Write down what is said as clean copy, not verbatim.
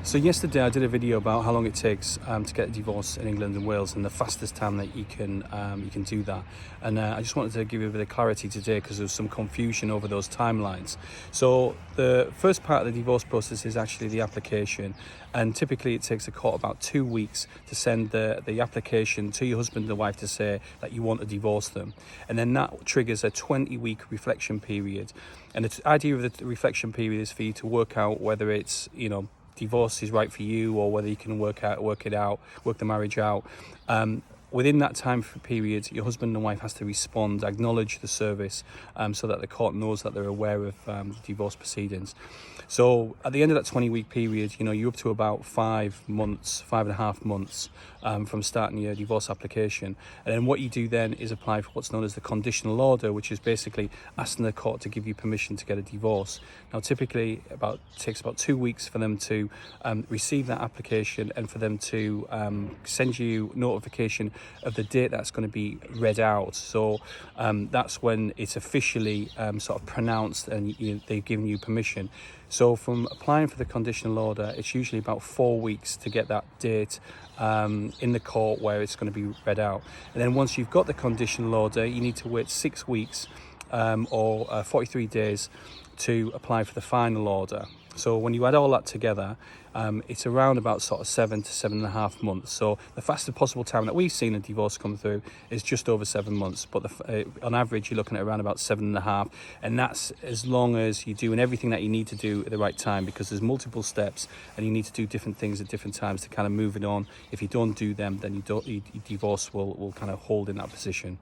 So yesterday I did a video about how long it takes to get a divorce in England and Wales, and the fastest time that you can do that. And I just wanted to give you a bit of clarity today because there was some confusion over those timelines. So the first part of the divorce process is actually the application, and typically it takes a court about 2 weeks to send the application to your husband and wife to say that you want to divorce them, and then that triggers a 20-week reflection period. And the idea of the reflection period is for you to work out whether it's divorce is right for you, or whether you can work the marriage out. Within that time period, your husband and wife has to respond, acknowledge the service, so that the court knows that they're aware of the divorce proceedings. So at the end of that 20-week period, you're up to about 5.5 months from starting your divorce application. And then what you do then is apply for what's known as the conditional order, which is basically asking the court to give you permission to get a divorce. Now, typically it takes about 2 weeks for them to receive that application and for them to send you notification of the date that's going to be read out. So that's when it's officially sort of pronounced and they've given you permission. So from applying for the conditional order, it's usually about 4 weeks to get that date in the court where it's going to be read out. And then once you've got the conditional order, you need to wait 6 weeks or 43 days to apply for the final order. So when you add all that together, it's around about sort of 7 to 7.5 months. So the fastest possible time that we've seen a divorce come through is just over 7 months. But on average, you're looking at around about 7.5. And that's as long as you're doing everything that you need to do at the right time, because there's multiple steps and you need to do different things at different times to kind of move it on. If you don't do them, then your divorce will kind of hold in that position.